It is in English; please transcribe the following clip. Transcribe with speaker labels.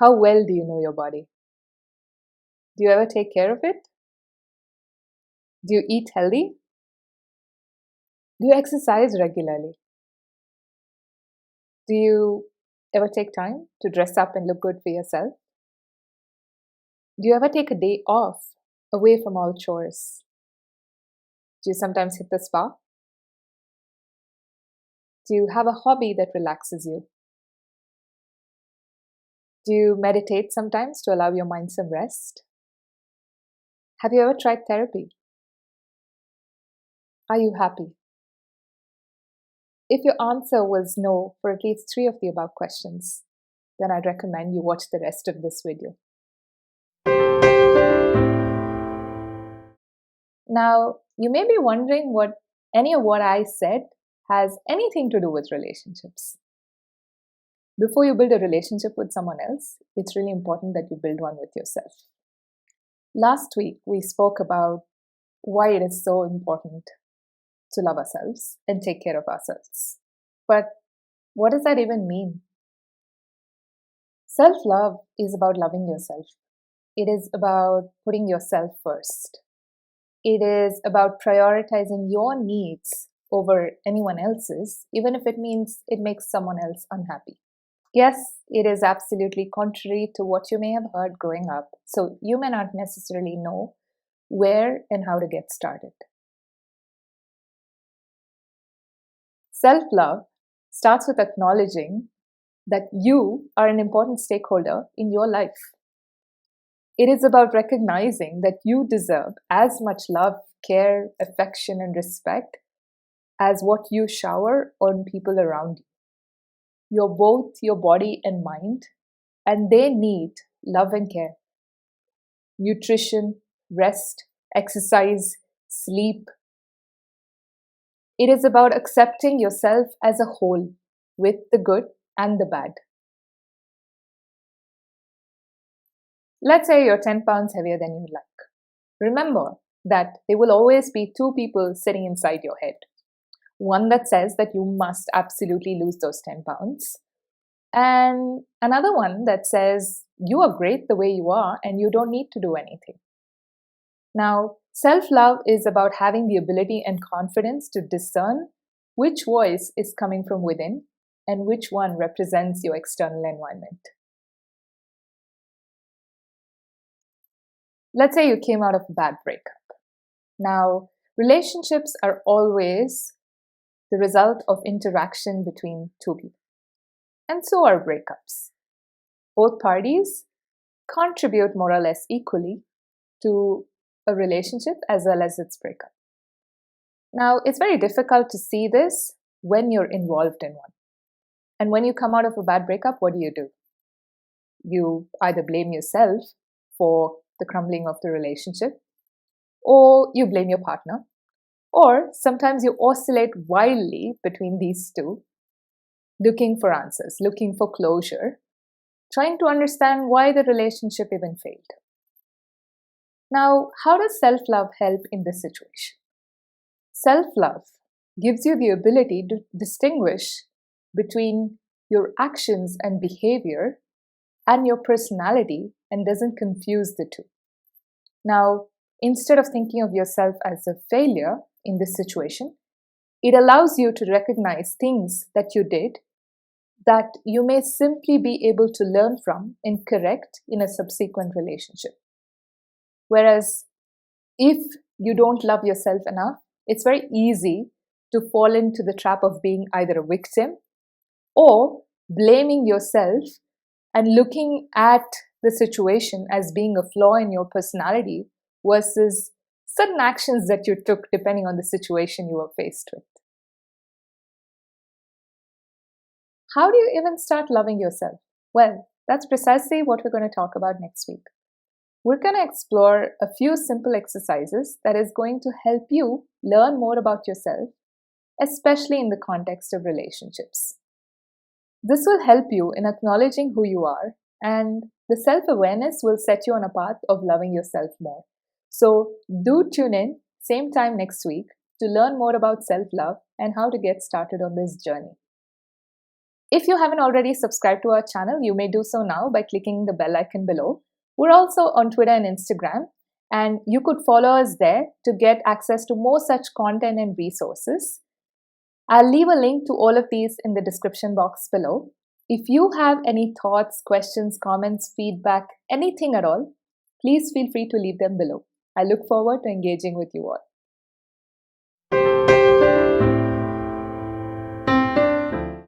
Speaker 1: How well do you know your body? Do you ever take care of it? Do you eat healthy? Do you exercise regularly? Do you ever take time to dress up and look good for yourself? Do you ever take a day off away from all chores? Do you sometimes hit the spa? Do you have a hobby that relaxes you? Do you meditate sometimes to allow your mind some rest? Have you ever tried therapy? Are you happy? If your answer was no for at least three of the above questions, then I'd recommend you watch the rest of this video. Now, you may be wondering what any of what I said has anything to do with relationships. Before you build a relationship with someone else, it's really important that you build one with yourself. Last week, we spoke about why it is so important to love ourselves and take care of ourselves. But what does that even mean? Self-love is about loving yourself. It is about putting yourself first. It is about prioritizing your needs over anyone else's, even if it means it makes someone else unhappy. Yes, it is absolutely contrary to what you may have heard growing up, so you may not necessarily know where and how to get started. Self-love starts with acknowledging that you are an important stakeholder in your life. It is about recognizing that you deserve as much love, care, affection, and respect as what you shower on people around you. You're both your body and mind, and they need love and care. Nutrition, rest, exercise, sleep. It is about accepting yourself as a whole, with the good and the bad. Let's say you're 10 pounds heavier than you'd like. Remember that there will always be two people sitting inside your head. One that says that you must absolutely lose those 10 pounds, and another one that says you are great the way you are and you don't need to do anything. Now, self-love is about having the ability and confidence to discern which voice is coming from within and which one represents your external environment. Let's say you came out of a bad breakup. Now, relationships are always the result of interaction between two people. And so are breakups. Both parties contribute more or less equally to a relationship as well as its breakup. Now, it's very difficult to see this when you're involved in one. And when you come out of a bad breakup, what do? You either blame yourself for the crumbling of the relationship, or you blame your partner, or sometimes you oscillate wildly between these two, looking for answers, looking for closure, trying to understand why the relationship even failed. Now, how does self-love help in this situation? Self-love gives you the ability to distinguish between your actions and behavior and your personality and doesn't confuse the two. Now, instead of thinking of yourself as a failure in this situation, it allows you to recognize things that you did that you may simply be able to learn from and correct in a subsequent relationship. Whereas if you don't love yourself enough, it's very easy to fall into the trap of being either a victim or blaming yourself and looking at the situation as being a flaw in your personality versus certain actions that you took depending on the situation you were faced with. How do you even start loving yourself? Well, that's precisely what we're going to talk about next week. We're going to explore a few simple exercises that is going to help you learn more about yourself, especially in the context of relationships. This will help you in acknowledging who you are, and the self-awareness will set you on a path of loving yourself more. So do tune in, same time next week, to learn more about self-love and how to get started on this journey. If you haven't already subscribed to our channel, you may do so now by clicking the bell icon below. We're also on Twitter and Instagram, and you could follow us there to get access to more such content and resources. I'll leave a link to all of these in the description box below. If you have any thoughts, questions, comments, feedback, anything at all, please feel free to leave them below. I look forward to engaging with you all.